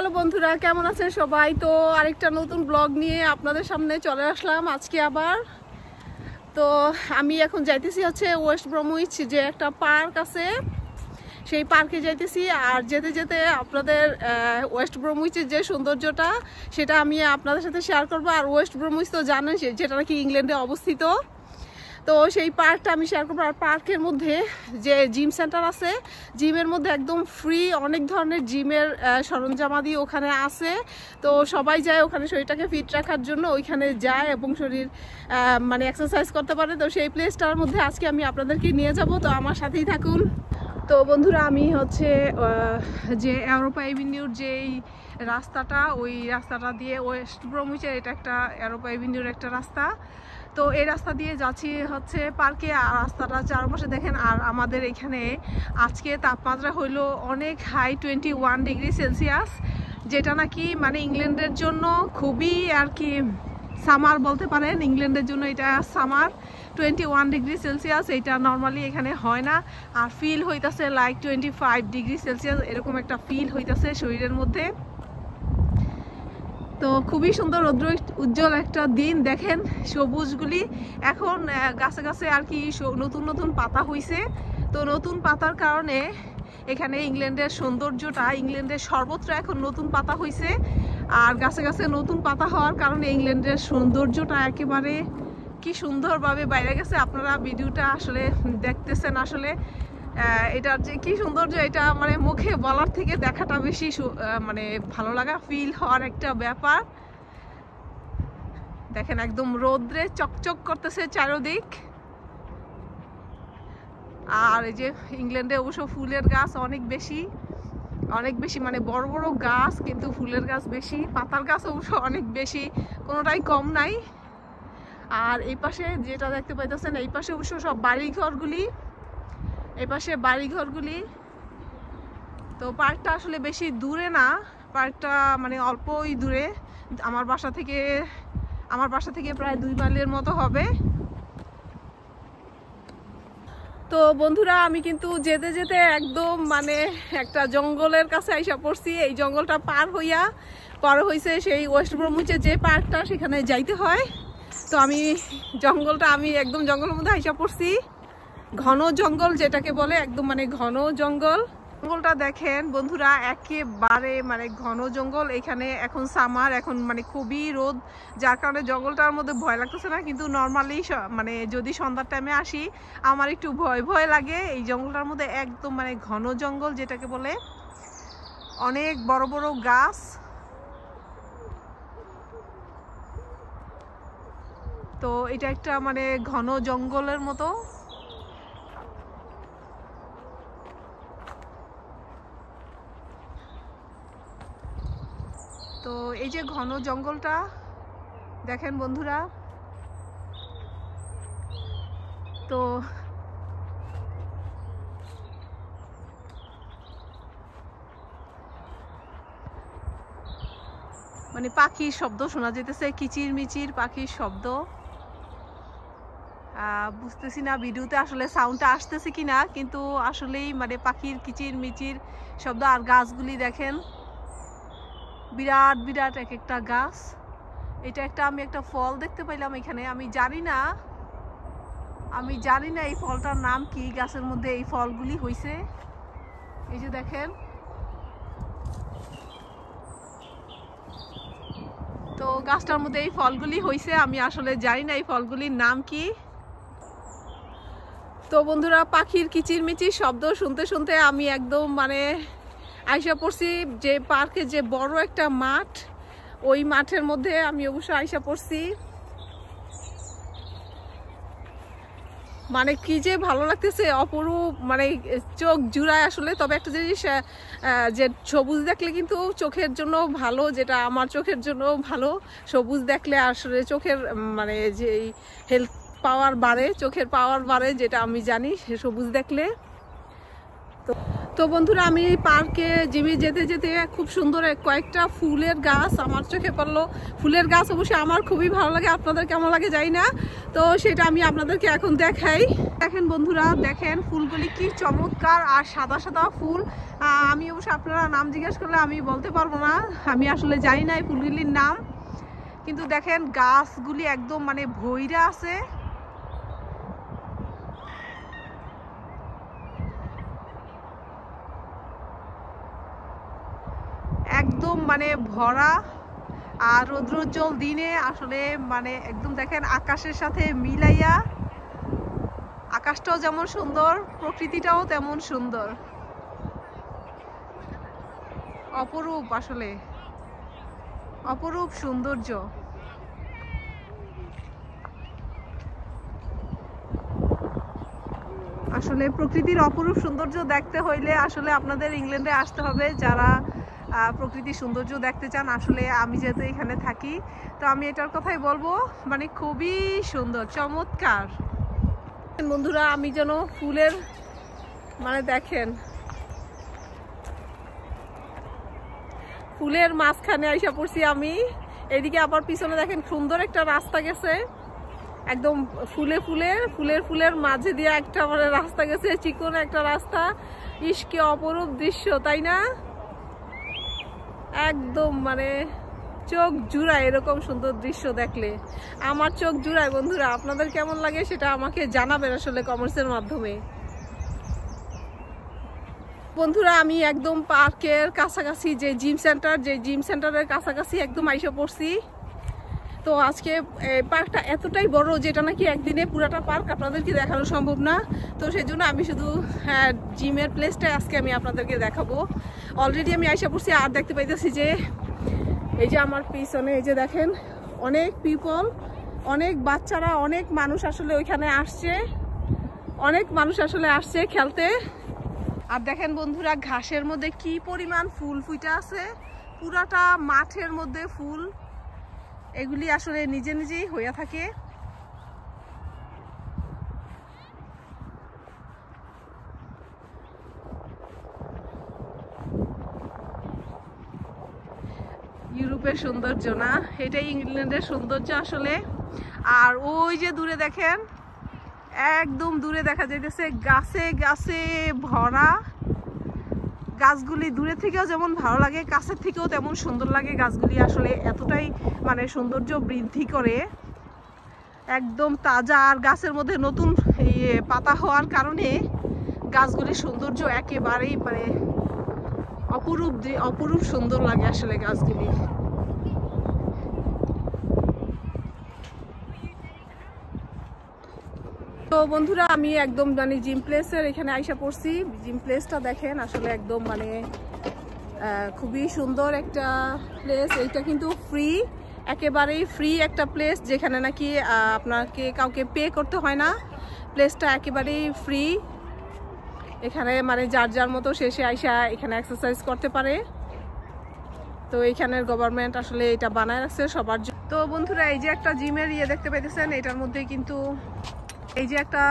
Hello বন্ধুরা, কেমন আছেন সবাই? তো আরেকটা নতুন ব্লগ নিয়ে আপনাদের সামনে চলে আসলাম আজকে আবার। তো আমি এখন যাইতেছি হচ্ছে ওয়েস্ট ব্রমউইচ, যে একটা পার্ক আছে সেই পার্কে যাইতেছি। আর যেতে যেতে আপনাদের ওয়েস্ট ব্রমউইচের যে সৌন্দর্যটা সেটা আমি আপনাদের সাথে শেয়ার করবো। আর ওয়েস্ট ব্রমউইচ তো জানেন যেটা নাকি ইংল্যান্ডে অবস্থিত, তো সেই পার্কটা আমি শেয়ার করবো। আর পার্কের মধ্যে যে জিম সেন্টার আছে, জিমের মধ্যে একদম ফ্রি অনেক ধরনের জিমের সরঞ্জামাদি ওখানে আছে। তো সবাই যায় ওখানে শরীরটাকে ফিট রাখার জন্য, ওইখানে যায় এবং শরীর মানে এক্সারসাইজ করতে পারে। তো সেই প্লেসটার মধ্যে আজকে আমি আপনাদেরকে নিয়ে যাব, তো আমার সাথেই থাকুন। তো বন্ধুরা, আমি হচ্ছে যে ইউরোপা এভিনিউর যেই রাস্তাটা, ওই রাস্তাটা দিয়ে ওয়েস্ট ব্রমউইচের, এটা একটা ইউরোপা এভিনিউর একটা রাস্তা। তো এই রাস্তা দিয়ে যাচ্ছি হচ্ছে পার্কে। আর রাস্তাটা চারপাশে দেখেন। আর আমাদের এখানে আজকে তাপমাত্রা হইলো অনেক হাই, 21 ডিগ্রি সেলসিয়াস, যেটা নাকি মানে ইংল্যান্ডের জন্য খুবই আর কি সামার বলতে পারেন। ইংল্যান্ডের জন্য এটা সামার। 21 ডিগ্রি সেলসিয়াস এটা নর্মালি এখানে হয় না। আর ফিল হইতাছে লাইক 25 ডিগ্রি সেলসিয়াস, এরকম একটা ফিল হইতাছে শরীরের মধ্যে। তো খুবই সুন্দর রৌদ্র উজ্জ্বল একটা দিন। দেখেন সবুজগুলি এখন গাছে গাছে আর কি নতুন নতুন পাতা হইছে। তো নতুন পাতার কারণে এখানে ইংল্যান্ডের সৌন্দর্যটা, ইংল্যান্ডের সর্বত্র এখন নতুন পাতা হইছে। আর গাছে গাছে নতুন পাতা হওয়ার কারণে ইংল্যান্ডের সৌন্দর্যটা একেবারে কি সুন্দরভাবে বাইরে গেছে। আপনারা ভিডিওটা আসলে দেখতেছেন, আসলে এটার যে কি সৌন্দর্য, এটা মানে মুখে বলার থেকে দেখাটা বেশি মানে ভালো লাগা, ফিল হওয়ার একটা ব্যাপার। দেখেন একদম রোদ্রে চকচক করতেছে চারদিক। আর এই যে ইংল্যান্ডে অবশ্য ফুলের গাছ অনেক বেশি, অনেক বেশি, মানে বড় বড় গাছ, কিন্তু ফুলের গাছ বেশি, পাতার গাছ অবশ্য অনেক বেশি, কোনোটাই কম নাই। আর এই পাশে যেটা দেখতে পাইতেছেন, এই পাশে অবশ্য সব বাড়িঘরগুলি, এই পাশে বাড়িঘরগুলি। তো পার্কটা আসলে বেশি দূরে না, পার্কটা মানে অল্পই দূরে। আমার বাসা থেকে প্রায় 2 মাইলের মতো হবে। তো বন্ধুরা, আমি কিন্তু যেতে যেতে একদম মানে একটা জঙ্গলের কাছে আইসা পড়ছি। এই জঙ্গলটা পার হইছে সেই ওয়েস্ট ব্রমউইচের যে পার্কটা, সেখানে যাইতে হয়। তো আমি একদম জঙ্গলের মধ্যে আইসা পড়ছি। ঘন জঙ্গল যেটাকে বলে, একদম মানে ঘন জঙ্গল। জঙ্গলটা দেখেন বন্ধুরা, একেবারে মানে ঘন জঙ্গল। এখানে এখন সামার, এখন মানে খুবই রোদ, যার কারণে জঙ্গলটার মধ্যে ভয় লাগতেছে না। কিন্তু নর্মালি মানে যদি সন্ধ্যার টাইমে আসি, আমার একটু ভয় ভয় লাগে। এই জঙ্গলটার মধ্যে একদম মানে ঘন জঙ্গল যেটাকে বলে, অনেক বড় বড় গাছ। তো এটা একটা মানে ঘন জঙ্গলের মতো। তো এই যে ঘন জঙ্গলটা দেখেন বন্ধুরা। তো মানে পাখির শব্দ শোনা যেতেছে, কিচির মিচির পাখির শব্দ। বুঝতেছি না ভিডিওতে আসলে সাউন্ডটা আসতেছে কিনা, কিন্তু আসলেই মানে পাখির কিচির মিচির শব্দ। আর গাছগুলি দেখেন, বিরাট বিরাট এক একটা গাছ। এটা আমি একটা ফল দেখতে পাইলাম এখানে। আমি জানি না এই ফলটার নাম কি। গাছের মধ্যে এই ফলগুলি হইছে, এই যে দেখেন। তো গাছটার মধ্যে এই ফলগুলি হইছে, আমি আসলে জানি না এই ফলগুলির নাম কি। তো বন্ধুরা, পাখির কিচিরমিচির শব্দ শুনতে শুনতে আমি একদম মানে আইসা পড়ছি যে পার্কে, যে বড় একটা মাঠ, ওই মাঠের মধ্যে আমি অবশ্য আইসা পড়ছি। মানে কি যে ভালো লাগতেছে, অপরূপ, মানে চোখ জুড়ায় আসলে। তবে একটা জিনিস, যে সবুজ দেখলে কিন্তু চোখের জন্য ভালো, যেটা আমার চোখের জন্য ভালো। সবুজ দেখলে আসলে চোখের মানে যে হেলথ পাওয়ার বাড়ে, চোখের পাওয়ার বাড়ে, যেটা আমি জানি সবুজ দেখলে। তো বন্ধুরা আমি পার্কে জিমে যেতে যেতে খুব সুন্দর কয়েকটা ফুলের গাছ আমার চোখে পড়লো। ফুলের গাছ অবশ্যই আমার খুবই ভালো লাগে, আপনাদের কেমন লাগে জানি না, তো সেটা আমি আপনাদেরকে এখন দেখাই। দেখেন বন্ধুরা, দেখেন ফুলগুলি কি চমৎকার আর সাদা সাদা ফুল। আমি অবশ্য আপনারা নাম জিজ্ঞেস করলে আমি বলতে পারবো না, আমি আসলে জানি না এই ফুলগুলির নাম, কিন্তু দেখেন গাছগুলি একদম মানে ভইরা আছে। একদম মানে ভরা আর রৌদ্রোজ্জ্বল দিনে আসলে মানে একদম দেখেন আকাশের সাথে মিলাইয়া, আকাশটাও যেমন সুন্দর প্রকৃতিটাও তেমন সুন্দর, অপরূপ, আসলে অপরূপ সৌন্দর্য। আসলে প্রকৃতির অপরূপ সৌন্দর্য দেখতে হইলে আসলে আপনাদের ইংল্যান্ডে আসতে হবে, যারা প্রকৃতির সৌন্দর্য দেখতে চান। আসলে আমি যেহেতু এখানে থাকি তো আমি এটার কথাই বলবো, মানে খুবই সুন্দর, চমৎকার। বন্ধুরা আমি যেন ফুলের মানে দেখেন ফুলের মাঝখানে আইসা পড়ছি আমি। এদিকে আবার পিছনে দেখেন সুন্দর একটা রাস্তা গেছে, একদম ফুলের মাঝে দিয়ে একটা মানে রাস্তা গেছে, চিকন একটা রাস্তা। ইস কি অপরূপ দৃশ্য, তাই না? একদম মানে চোখ জুড়ায় এরকম সুন্দর দৃশ্য দেখলে, আমার চোখ জুড়ায়। বন্ধুরা আপনাদের কেমন লাগে সেটা আমাকে জানাবেন আসলে কমেন্টসের মাধ্যমে। বন্ধুরা আমি একদম পার্কের কাছাকাছি, যে জিম সেন্টারের কাছাকাছি একদম আইসা পড়ছি। তো আজকে পার্কটা এতটাই বড় যেটা নাকি একদিনে পুরাটা পার্ক আপনাদেরকে দেখানো সম্ভব না, তো সেই জন্য আমি শুধু জিমের প্লেসটাই আজকে আমি আপনাদেরকে দেখাবো। অলরেডি আমি আইসা পড়ছি আর দেখতে পাইতেছি যে এই যে আমার পিছনে এই যে দেখেন অনেক পিপল, অনেক বাচ্চারা, অনেক মানুষ আসলে ওইখানে আসছে, অনেক মানুষ আসলে আসছে খেলতে। আর দেখেন বন্ধুরা ঘাসের মধ্যে কি পরিমাণ ফুল ফুটে আছে, পুরাটা মাঠের মধ্যে ফুল, এগুলি আসলে নিজে নিজেই হয়ে থাকে। ইউরোপের সৌন্দর্য না, এটাই ইংল্যান্ডের সৌন্দর্য আসলে। আর ওই যে দূরে দেখেন, একদম দূরে দেখা যাইতেছে গাছে গাছে ভরা। গাছগুলি দূরে থেকেও যেমন ভালো লাগে, কাছের থেকেও তেমন সুন্দর লাগে। গাছগুলি আসলে এতটাই মানে সৌন্দর্য বৃদ্ধি করে, একদম তাজা। আর গাছের মধ্যে নতুন পাতা হওয়ার কারণে গাছগুলির সৌন্দর্য একেবারেই মানে অপরূপ সুন্দর লাগে আসলে গাছগুলি। তো বন্ধুরা আমি একদম মানে জিম প্লেসের এখানে আইসা পড়ছি। জিম প্লেসটা দেখেন আসলে একদম মানে খুবই সুন্দর একটা প্লেস। এইটা কিন্তু ফ্রি, একেবারেই ফ্রি একটা প্লেস, যেখানে নাকি আপনাকে কাউকে পে করতে হয় না। প্লেসটা একেবারেই ফ্রি, এখানে মানে যার মতো শেষে আইসা এখানে এক্সারসাইজ করতে পারে। তো এইখানের গভর্নমেন্ট আসলে এটা বানায় রাখছে সবার জন্য। তো বন্ধুরা এই যে একটা জিমের দেখতে পাইতেছেন, এটার মধ্যে কিন্তু এই যে একটা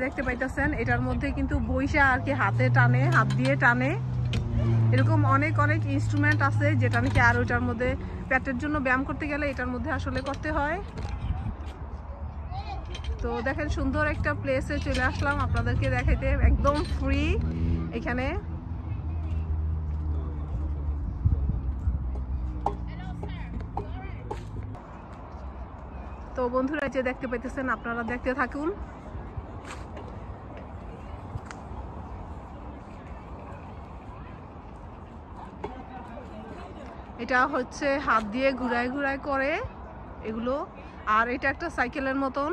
দেখতে পাইতেছেন, এটার মধ্যে কিন্তু বইসা আর কি হাত দিয়ে টানে, এরকম অনেক ইনস্ট্রুমেন্ট আছে যেটা নাকি আর ওইটার মধ্যে পেটের জন্য ব্যায়াম করতে গেলে এটার মধ্যে আসলে করতে হয়। তো দেখেন সুন্দর একটা প্লেসে চলে আসলাম আপনাদেরকে দেখাইতে, একদম ফ্রি এখানে। তো বন্ধুরা যে দেখতে পাইতেছেন আপনারা দেখতে থাকুন। এটা হচ্ছে হাত দিয়ে ঘুরায় করে এগুলো, আর এটা একটা সাইকেলের মতন।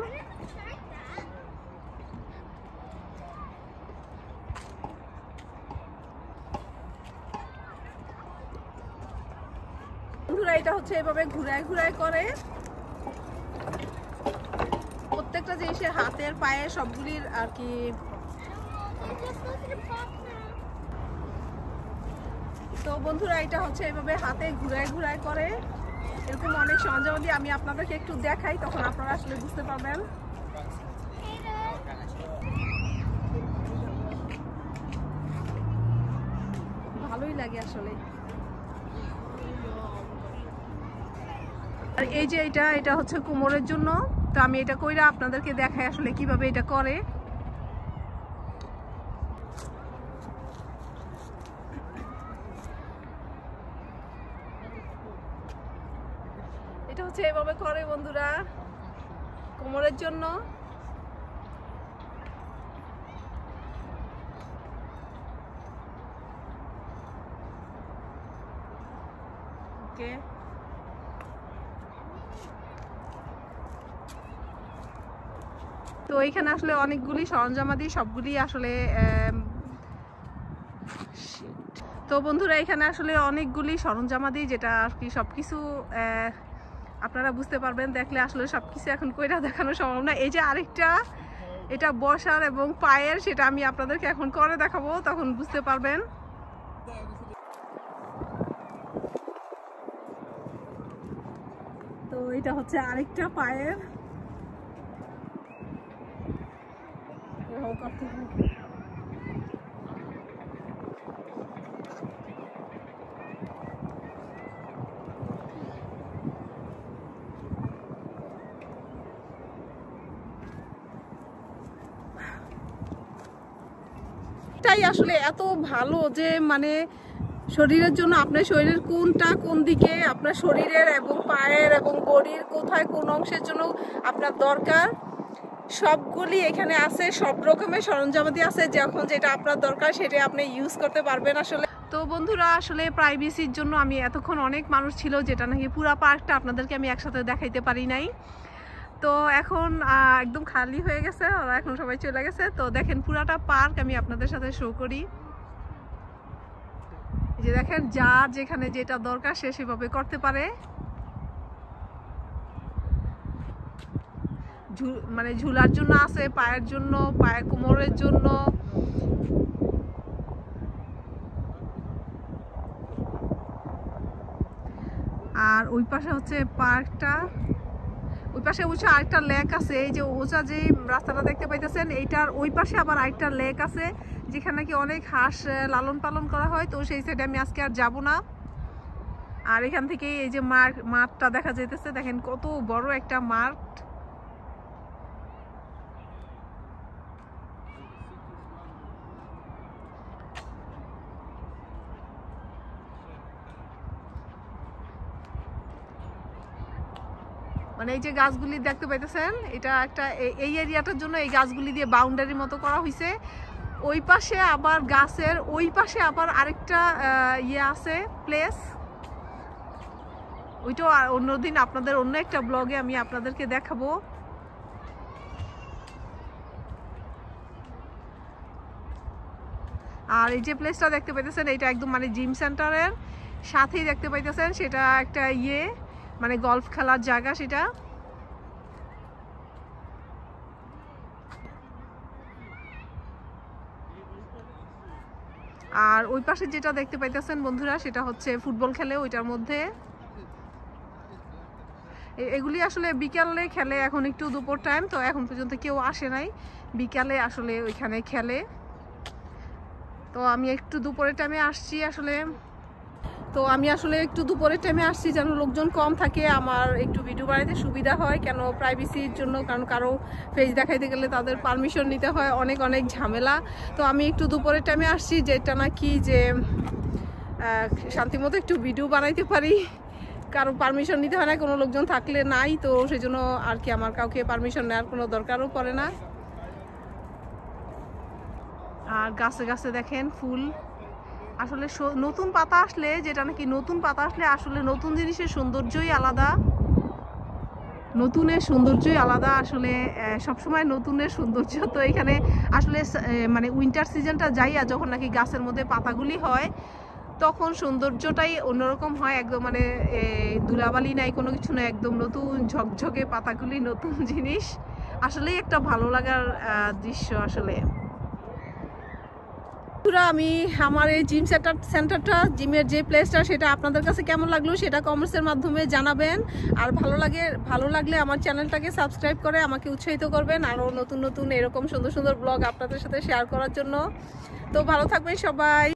বন্ধুরা এটা হচ্ছে এভাবে ঘুরায় করে, প্রত্যেকটা জিনিসের হাতের পায়ে সবগুলির আর কি। তো বন্ধুরা এটা হচ্ছে এভাবে হাতে ঘুরায় করে, এরকম অনেক সরঞ্জামাদি আমি আপনাদেরকে একটু দেখাই, তখন আপনারা আসলে বুঝতে পারবেন। ভালোই লাগে আসলে। আর এই যে এটা হচ্ছে কোমরের জন্য, তো আমি এটা কইরা আপনাদেরকে দেখাই আসলে কিভাবে এটা করে। এটা হচ্ছে এভাবে করে বন্ধুরা কোমরের জন্য। ওকে, তো এখানে আসলে অনেকগুলি সরঞ্জামাদি, সবগুলি আসলে তো বন্ধুরা এখানে আসলে অনেকগুলি সরঞ্জামাদি, যেটা আর কি সবকিছু আপনারা বুঝতে পারবেন দেখলে, আসলে সবকিছু এখন কইরা দেখানো সম্ভব না। এই যে আরেকটা, এটা বসার এবং পায়ের, সেটা আমি আপনাদেরকে এখন করে দেখাবো, তখন বুঝতে পারবেন। তো এটা হচ্ছে আরেকটা পায়ের, এটাই আসলে এত ভালো যে মানে শরীরের জন্য, আপনার শরীরের কোনটা কোন দিকে, আপনার শরীরের এবং পায়ের এবং বডির কোথায় কোন অংশের জন্য আপনার দরকার, সবগুলি এখানে আছে। সব রকমের সরঞ্জামাদি আছে, যখন যেটা আপনার দরকার সেটা আপনি ইউজ করতে পারবেন আসলে। তো বন্ধুরা আসলে প্রাইভেসির জন্য আমি এতক্ষণ, অনেক মানুষ ছিল যেটা নাকি পুরা পার্কটা আপনাদেরকে আমি একসাথে দেখাইতে পারি নাই। তো এখন একদম খালি হয়ে গেছে, ওরা এখন সবাই চলে গেছে। তো দেখেন পুরাটা পার্ক আমি আপনাদের সাথে শো করি। যে দেখেন যার যেখানে যেটা দরকার সে সেভাবে করতে পারে। মানে ঝুলার জন্য আছে, পায়ের জন্য, পায়ের কোমরের জন্য। আর ওই পাশে হচ্ছে পার্কটা, ওই পাশে উঁচু আরেকটা লেক আছে। এই যে উঁচা যে রাস্তাটা দেখতে পাইতেছেন, এইটার ওই পাশে আবার আরেকটা লেক আছে যেখানে নাকি অনেক হাঁস লালন পালন করা হয়। তো সেই সাইডে আমি আজকে আর যাব না। আর এখান থেকে এই যে মাঠটা দেখা যাইতেছে, দেখেন কত বড় একটা মাঠ। মানে এই যে গাছগুলি দেখতে পাইতেছেন, এটা একটা এই এরিয়াটার জন্য এই গাছগুলি দিয়ে বাউন্ডারির মতো করা হয়েছে। ওই পাশে আবার গাছের ওই পাশে আবার আরেকটা ইয়ে আছে, প্লেস। ওইটাও অন্যদিন আপনাদের অন্য একটা ব্লগে আমি আপনাদেরকে দেখাবো। আর এই যে প্লেসটা দেখতে পাইতেছেন, এটা একদম মানে জিম সেন্টারের সাথেই দেখতে পাইতেছেন, সেটা একটা ইয়ে মানে গলফ খেলার জায়গা সেটা। আর ওই পাশে যেটা দেখতে পাইতেছেন বন্ধুরা, সেটা হচ্ছে ফুটবল খেলে ওইটার মধ্যে। এগুলি আসলে বিকালে খেলে, এখন একটু দুপুর টাইম, তো এখন পর্যন্ত কেউ আসে নাই। বিকালে আসলে ওইখানে খেলে। তো আমি একটু দুপুরের টাইমে আসছি আসলে। তো আমি আসলে একটু দুপুরের টাইমে আসছি যেন লোকজন কম থাকে, আমার একটু ভিডিও বানাইতে সুবিধা হয়। কেন প্রাইভেসির জন্য, কারণ কারো ফেস দেখাইতে গেলে তাদের পারমিশন নিতে হয়, অনেক অনেক ঝামেলা। তো আমি একটু দুপুরের টাইমে আসছি, যেটা নাকি যে শান্তিমতো একটু ভিডিও বানাইতে পারি, কারো পারমিশন নিতে হয় না, কোনো লোকজন থাকলে নাই। তো সেই জন্য আর কি আমার কাউকে পারমিশন নেওয়ার কোনো দরকারও পড়ে না। আর গাছে গাছে দেখেন ফুল, আসলে নতুন পাতা আসলে, যেটা নাকি নতুন পাতা আসলে আসলে নতুন জিনিসের সৌন্দর্যই আলাদা, নতুনের সৌন্দর্যই আলাদা আসলে, সবসময় নতুনের সৌন্দর্য। তো এখানে আসলে মানে উইন্টার সিজনটা যাইয়া যখন নাকি গাছের মধ্যে পাতাগুলি হয়, তখন সৌন্দর্যটাই অন্যরকম হয়। একদম মানে ধুলাবালি নাই, কোনো কিছু নাই, একদম নতুন ঝকঝকে পাতাগুলি, নতুন জিনিস। আসলেই একটা ভালো লাগার দৃশ্য আসলে। আমি আমার এই জিম সেন্টারটা, জিমের যে প্লেসটা, সেটা আপনাদের কাছে কেমন লাগলো সেটা কমেন্টসের মাধ্যমে জানাবেন। আর ভালো লাগলে আমার চ্যানেলটাকে সাবস্ক্রাইব করে আমাকে উৎসাহিত করবেন আরও নতুন নতুন এরকম সুন্দর সুন্দর ব্লগ আপনাদের সাথে শেয়ার করার জন্য। তো ভালো থাকবেন সবাই।